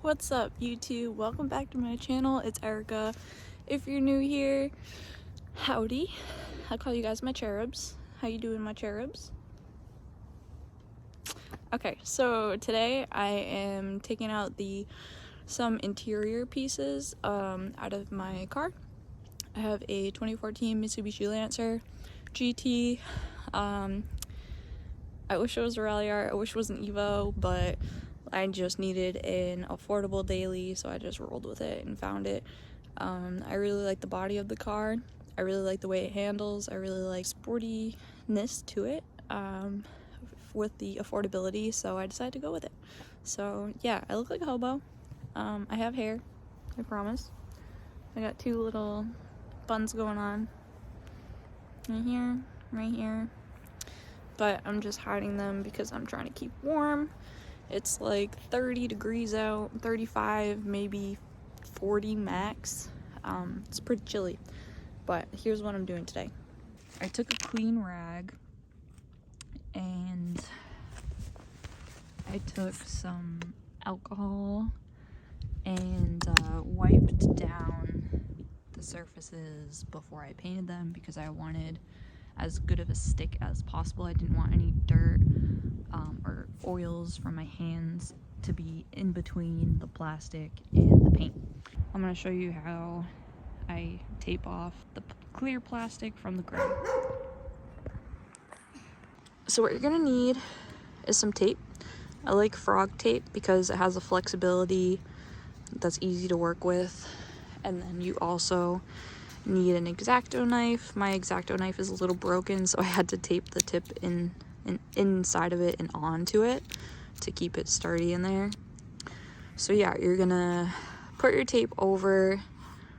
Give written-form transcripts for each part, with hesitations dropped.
What's up, YouTube? Welcome back to my channel. It's Erica. If you're new here, howdy. I call you guys my cherubs. How you doing, my cherubs? Okay, so today I am taking out some interior pieces out of my car. I have a 2014 Mitsubishi Lancer GT. I wish it was a Rally R. I wish it was an Evo, but I just needed an affordable daily, so I just rolled with it and found it. I really like the body of the car. I really like the way it handles. I really like sportiness to it with the affordability, so I decided to go with it. So yeah, I look like a hobo. I have hair, I promise. I got two little buns going on. Right here. But I'm just hiding them because I'm trying to keep warm. It's like 30 degrees out, 35, maybe 40 max. It's pretty chilly, but here's what I'm doing today. I took a clean rag and I took some alcohol and wiped down the surfaces before I painted them because I wanted as good of a stick as possible. I didn't want any dirt or oils from my hands to be in between the plastic and the paint. I'm going to show you how I tape off the clear plastic from the gray. So what you're going to need is some tape. I like frog tape because it has a flexibility that's easy to work with. And then you also need an X-Acto knife. My X-Acto knife is a little broken, so I had to tape the tip inside of it and onto it to keep it sturdy in there. So yeah, you're gonna put your tape over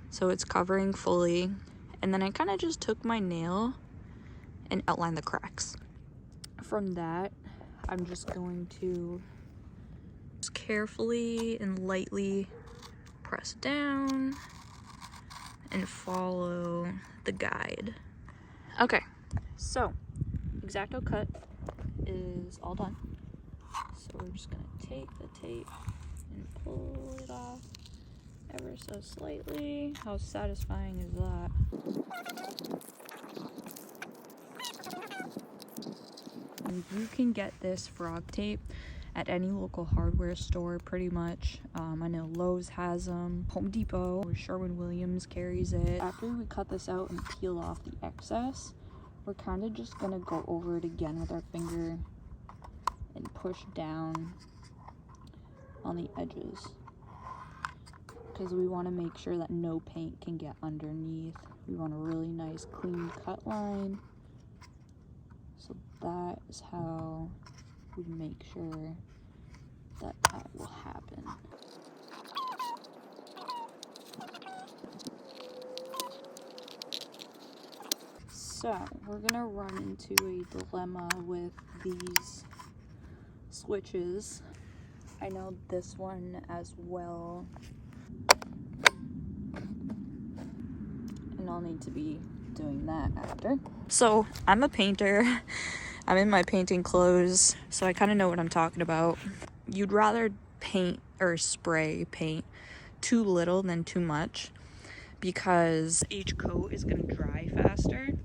so it's covering fully, and then I kind of just took my nail and outlined the cracks. From that, I'm just going to just carefully and lightly press down and follow the guide. Okay, so X-Acto cut is all done. So we're just gonna take the tape and pull it off ever so slightly. How satisfying is that? And you can get this frog tape at any local hardware store pretty much. I know Lowe's has them, Home Depot, or Sherwin-Williams carries it. After we cut this out and peel off the excess, we're kind of just gonna go over it again with our finger and push down on the edges because we want to make sure that no paint can get underneath. We want a really nice clean cut line. So that is how we make sure that that will happen. So we're gonna run into a dilemma with these switches. I know this one as well, and I'll need to be doing that after. So I'm a painter. I'm in my painting clothes, so I kind of know what I'm talking about. You'd rather paint or spray paint too little than too much because each coat is going to dry faster.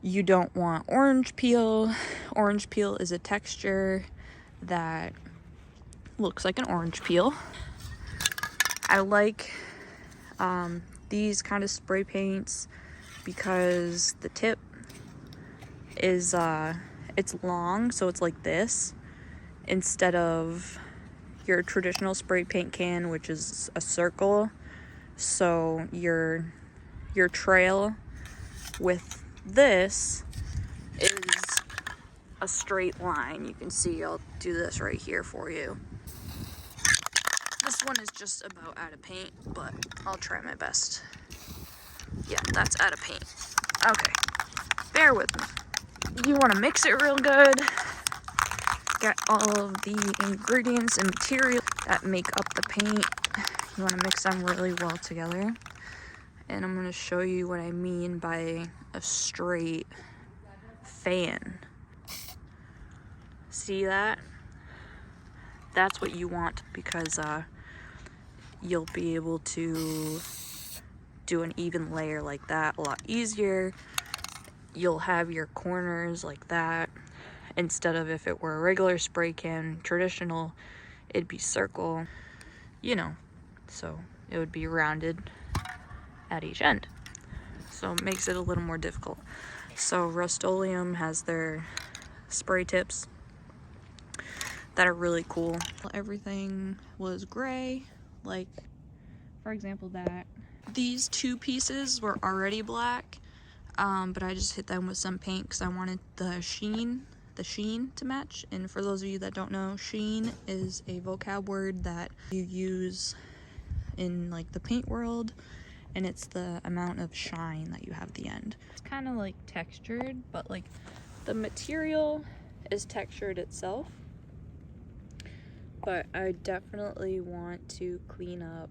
You don't want orange peel. Orange peel is a texture that looks like an orange peel. I like these kind of spray paints because the tip is it's long, so it's like this instead of your traditional spray paint can, which is a circle. So your trail with this is a straight line. You can see, I'll do this right here for you. This one is just about out of paint, but I'll try my best. Yeah, that's out of paint. Okay, bear with me. You want to mix it real good. Get all of the ingredients and material that make up the paint. You want to mix them really well together. And I'm going to show you what I mean by a straight fan. See that? That's what you want because you'll be able to do an even layer like that a lot easier. You'll have your corners like that, instead of if it were a regular spray can, traditional, it'd be circle, you know, so it would be rounded at each end. So it makes it a little more difficult. So Rust-Oleum has their spray tips that are really cool. Everything was gray, like for example that. These two pieces were already black, but I just hit them with some paint because I wanted the sheen to match. And for those of you that don't know, sheen is a vocab word that you use in like the paint world, and it's the amount of shine that you have at the end. It's kind of like textured, but like the material is textured itself. But I definitely want to clean up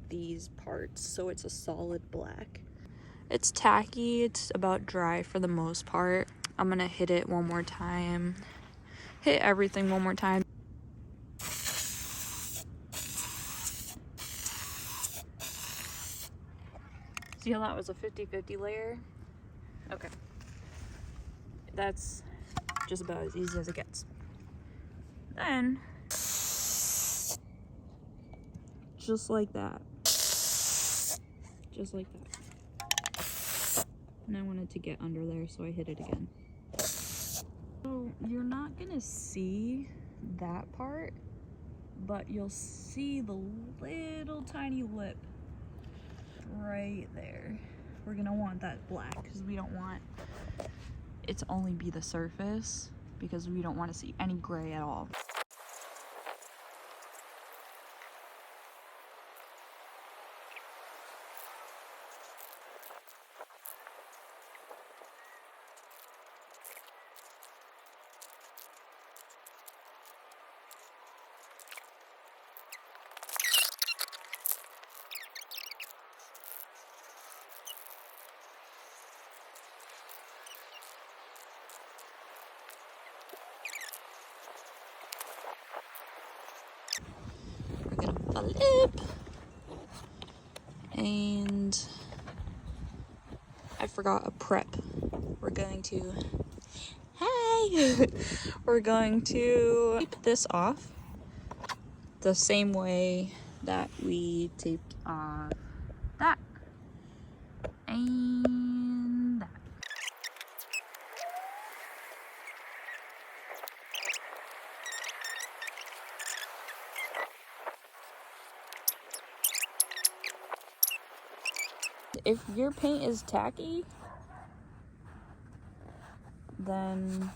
these parts so it's a solid black. It's tacky, it's about dry for the most part. I'm gonna hit it one more time. Hit everything one more time. See how that was a 50-50 layer? Okay. That's just about as easy as it gets. Then, just like that. Just like that. And I wanted to get under there, so I hit it again. So you're not gonna see that part, but you'll see the little tiny lip right there. We're gonna want that black because we don't want it to only be the surface, because we don't want to see any gray at all. We're gonna flip, and I forgot a prep. We're going to, hey, we're going to tape this off the same way that we taped off that and that. If your paint is tacky, then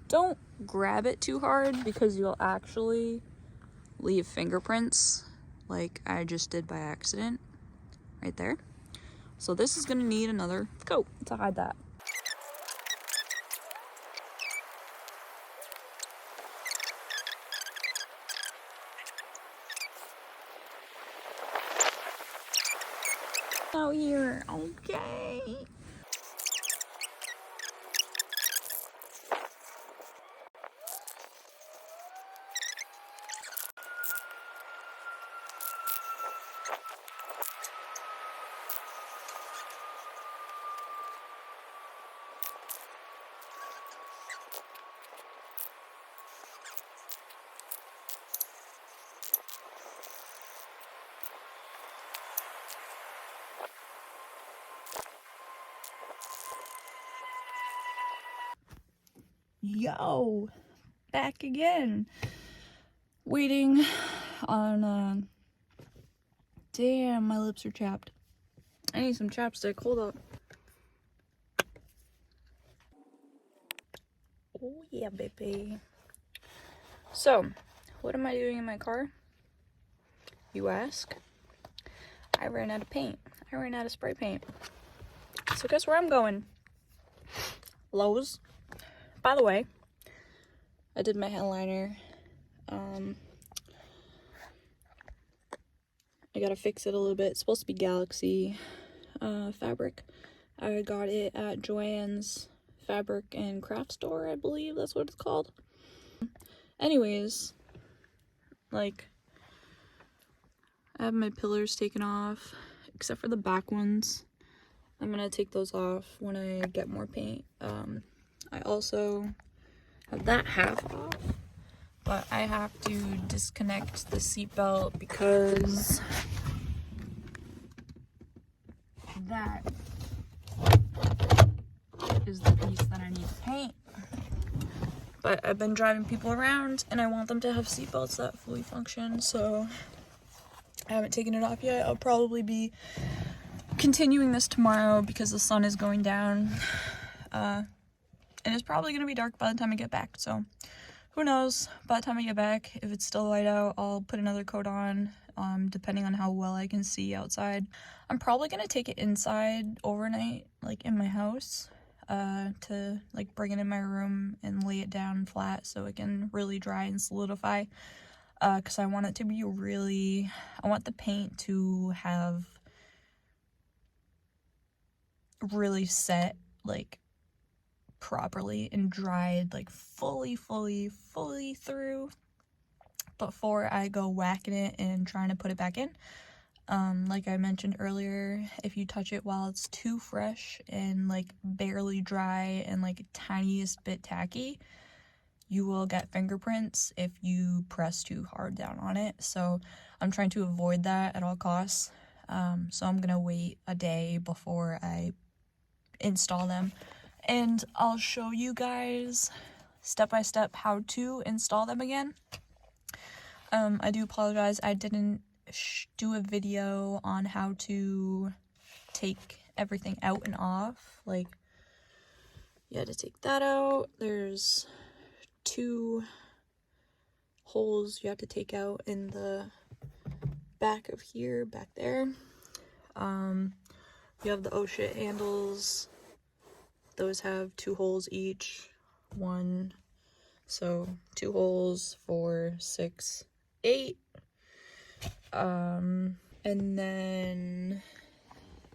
don't grab it too hard, because you'll actually leave fingerprints like I just did by accident right there. So this is gonna need another coat to hide that. Out here, okay. Yo, back again. Waiting on, damn, my lips are chapped. I need some chapstick, hold up. Oh yeah, baby. So, what am I doing in my car? You ask? I ran out of paint. I ran out of spray paint. So guess where I'm going? Lowe's. By the way, I did my headliner. I gotta fix it a little bit. It's supposed to be Galaxy fabric. I got it at Joann's Fabric and Craft Store, I believe that's what it's called. Anyways, like, I have my pillars taken off, except for the back ones. I'm gonna take those off when I get more paint. I also have that half off, but I have to disconnect the seatbelt because that is the piece that I need to paint. But I've been driving people around and I want them to have seatbelts that fully function, so I haven't taken it off yet. I'll probably be continuing this tomorrow because the sun is going down. And it's probably going to be dark by the time I get back, so who knows. By the time I get back, if it's still light out, I'll put another coat on, depending on how well I can see outside. I'm probably going to take it inside overnight, like in my house, to like bring it in my room and lay it down flat so it can really dry and solidify, because I want it to be I want the paint to have really set, like, properly and dried, like, fully through before I go whacking it and trying to put it back in. Like I mentioned earlier, if you touch it while it's too fresh and, like, barely dry and, like, tiniest bit tacky, you will get fingerprints if you press too hard down on it. So I'm trying to avoid that at all costs. So I'm gonna wait a day before I install them, and I'll show you guys step by step how to install them again. I do apologize, I didn't do a video on how to take everything out and off. Like, you had to take that out. There's 2 holes you have to take out in the back of here, back there. You have the oh shit handles. Those have 2 holes each. 1, so 2 holes, 4, 6, 8. And then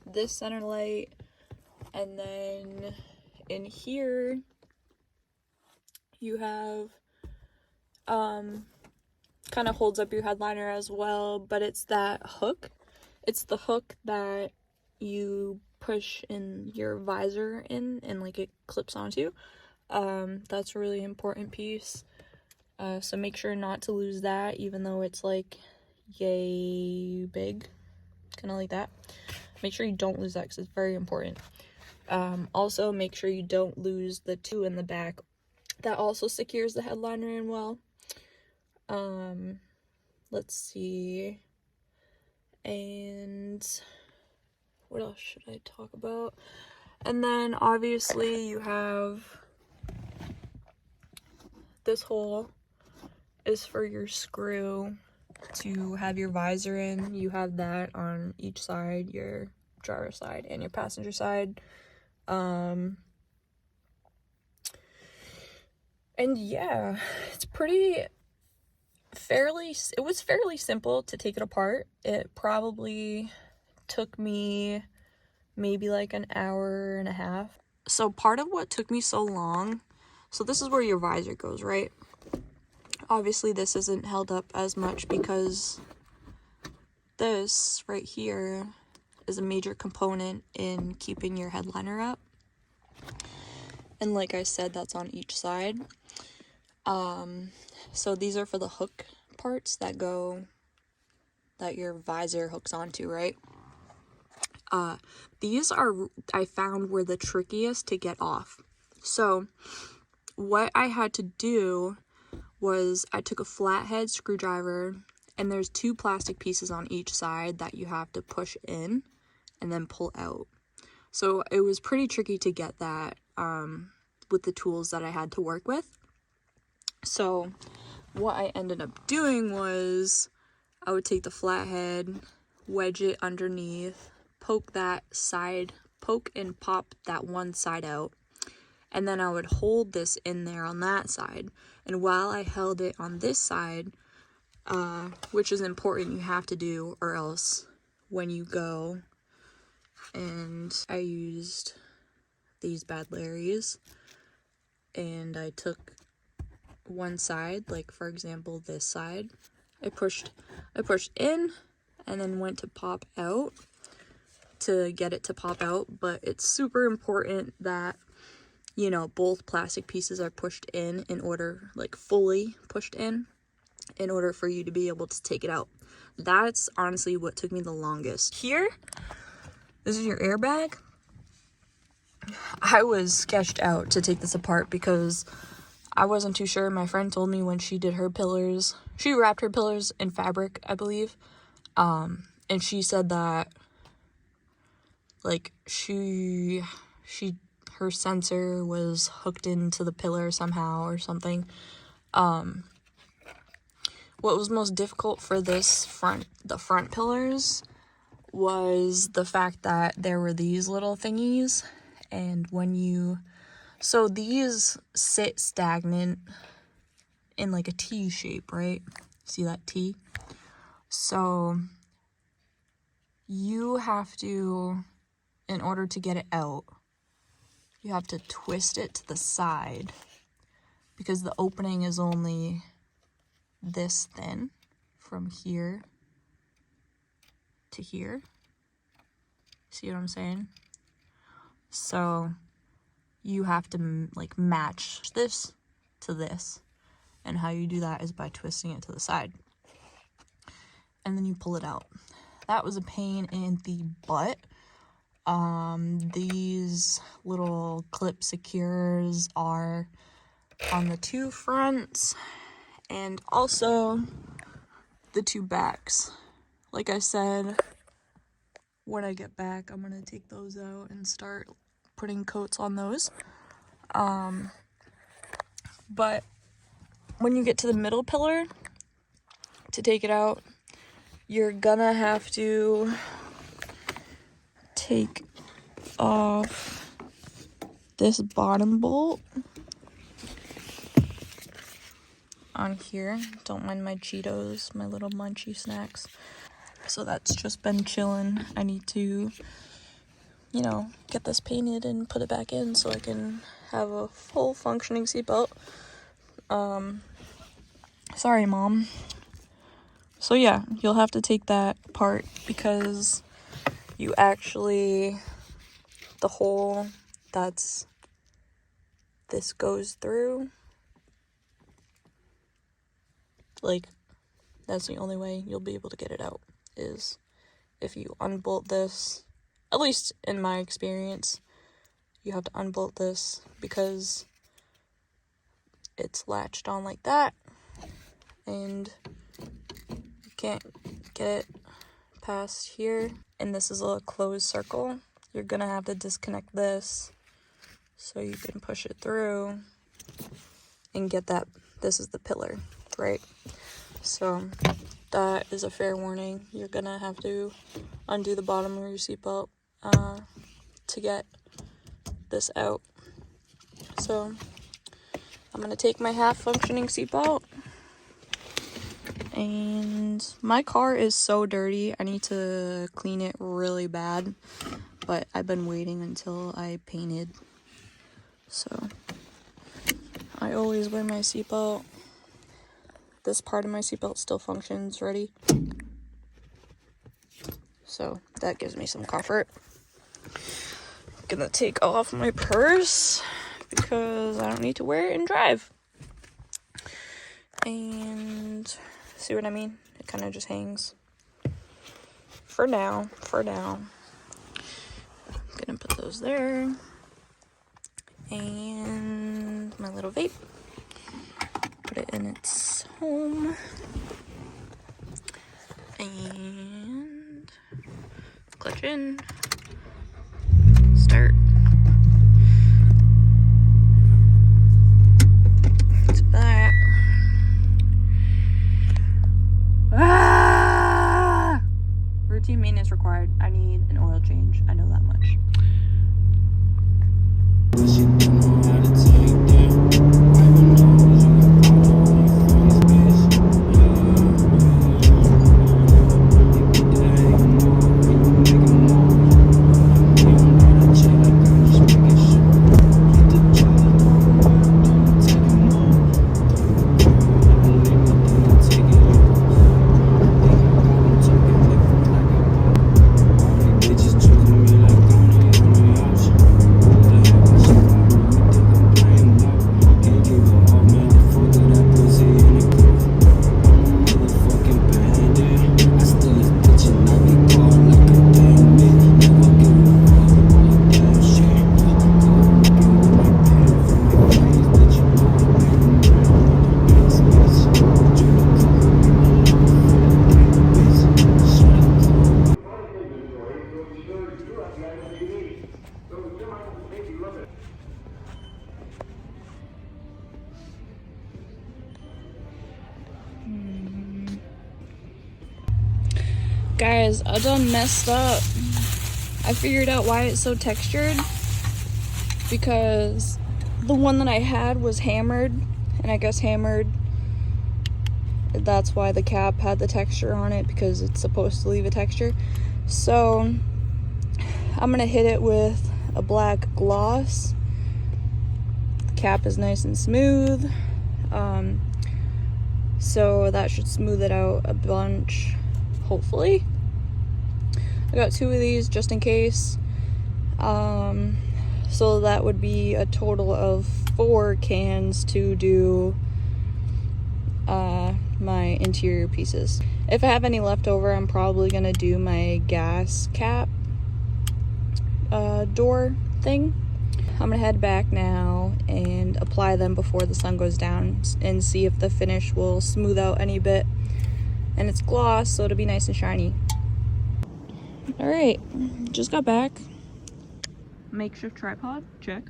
this center light, and then in here you have kind of holds up your headliner as well, but it's that hook. It's the hook that you push in your visor in and, like, it clips onto. That's a really important piece. So make sure not to lose that, even though it's, like, yay big, kind of like that. Make sure you don't lose that because it's very important. Also make sure you don't lose the 2 in the back. That also secures the headliner in well. Let's see. And what else should I talk about? And then obviously you have this hole is for your screw to have your visor in. You have that on each side, your driver side and your passenger side. And yeah, it's it was fairly simple to take it apart. It probably took me maybe like an hour and a half. So part of what took me so long, so this is where your visor goes, right? Obviously this isn't held up as much because this right here is a major component in keeping your headliner up. And like I said, that's on each side. So these are for the hook parts that your visor hooks onto, right? These are, I found, were the trickiest to get off. So what I had to do was I took a flathead screwdriver, and there's 2 plastic pieces on each side that you have to push in and then pull out. So it was pretty tricky to get that with the tools that I had to work with. So what I ended up doing was I would take the flathead, wedge it underneath, poke and pop that one side out, and then I would hold this in there on that side. And while I held it on this side, which is important, you have to do, or else when you go, and I used these bad Larrys, and I took one side, like for example this side, I pushed in, and then went to pop out to get it to pop out. But it's super important that, you know, both plastic pieces are pushed in order, like fully pushed in order for you to be able to take it out. That's honestly what took me the longest. Here, this is your airbag. I was sketched out to take this apart because I wasn't too sure. My friend told me when she did her pillars, she wrapped her pillars in fabric, I believe. And she said that, like, her sensor was hooked into the pillar somehow or something. What was most difficult for the front pillars was the fact that there were these little thingies, and so these sit stagnant in like a T shape, right? See that T? So you have to, in order to get it out, you have to twist it to the side because the opening is only this thin from here to here. See what I'm saying? So you have to like match this to this, and how you do that is by twisting it to the side, and then you pull it out. That was a pain in the butt. These little clip secures are on the two fronts and also the two backs. Like I said, when I get back, I'm gonna take those out and start putting coats on those. But when you get to the middle pillar, to take it out, you're gonna have to take off this bottom bolt on here. Don't mind my Cheetos, my little munchy snacks. So that's just been chilling. I need to, you know, get this painted and put it back in so I can have a full functioning seatbelt. Sorry, Mom. So yeah, you'll have to take that apart because you actually, the hole this goes through, like, that's the only way you'll be able to get it out, is if you unbolt this. At least in my experience, you have to unbolt this because it's latched on like that, and you can't get it past here. And this is a closed circle. You're gonna have to disconnect this so you can push it through and get that. This is the pillar, right? So that is a fair warning. You're gonna have to undo the bottom of your seatbelt to get this out. So I'm gonna take my half functioning seatbelt, and my car is so dirty. I need to clean it really bad, but I've been waiting until I painted. So I always wear my seatbelt. This part of my seatbelt still functions, ready? So that gives me some comfort. I'm gonna take off my purse because I don't need to wear it and drive. And see what I mean? It kind of just hangs. For now. I'm gonna put those there. And my little vape. Put it in its home. And clutch in. Start. To that. Routine maintenance required. I need an oil change. I know that much. Guys, I done messed up. I figured out why it's so textured. Because the one that I had was hammered. And I guess hammered, that's why the cap had the texture on it, because it's supposed to leave a texture. So I'm gonna hit it with a black gloss. The cap is nice and smooth. So that should smooth it out a bunch, hopefully. I got 2 of these just in case. So that would be a total of 4 cans to do my interior pieces. If I have any left over, I'm probably gonna do my gas cap door thing. I'm gonna head back now and apply them before the sun goes down and see if the finish will smooth out any bit. And it's gloss, so it'll be nice and shiny. All right, just got back. Makeshift tripod, check.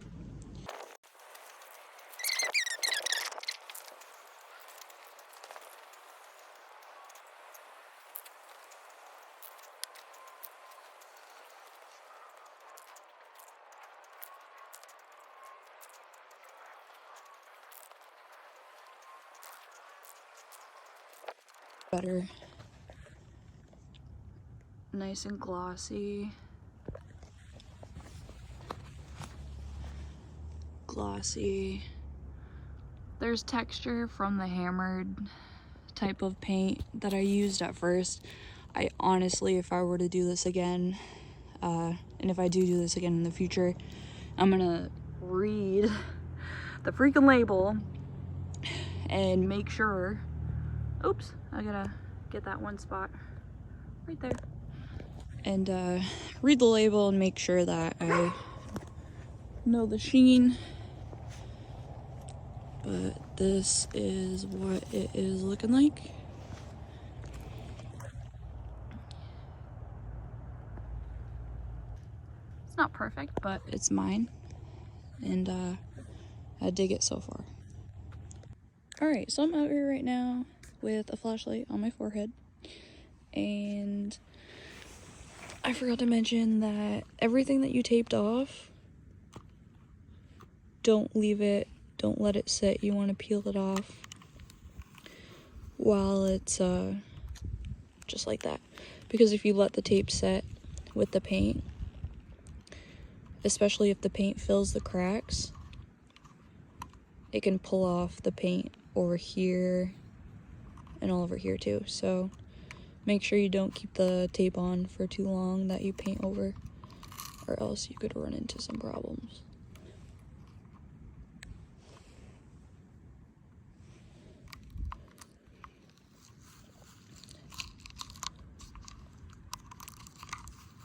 Better. Nice and glossy. Glossy. There's texture from the hammered type of paint that I used at first. I honestly, if I were to do this again, and if I do this again in the future, I'm gonna read the freaking label and make sure, oops, I gotta get that one spot right there, and read the label and make sure that I know the sheen. But this is what it is looking like. It's not perfect, but it's mine, and I dig it so far. Alright, so I'm out here right now with a flashlight on my forehead, and I forgot to mention that everything that you taped off, don't leave it, don't let it sit. You want to peel it off while it's just like that, because if you let the tape set with the paint, especially if the paint fills the cracks, it can pull off the paint over here and all over here too. So make sure you don't keep the tape on for too long that you paint over, or else you could run into some problems.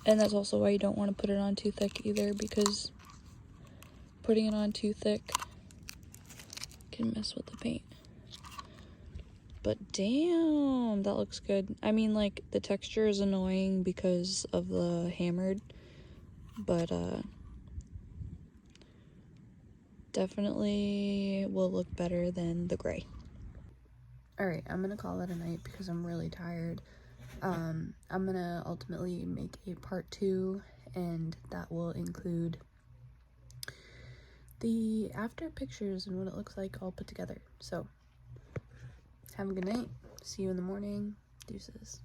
And that's also why you don't want to put it on too thick either, because putting it on too thick can mess with the paint. But damn, that looks good. I mean, like, the texture is annoying because of the hammered, but definitely will look better than the gray. Alright, I'm gonna call it a night because I'm really tired. I'm gonna ultimately make a part 2, and that will include the after pictures and what it looks like all put together. So have a good night. See you in the morning. Deuces.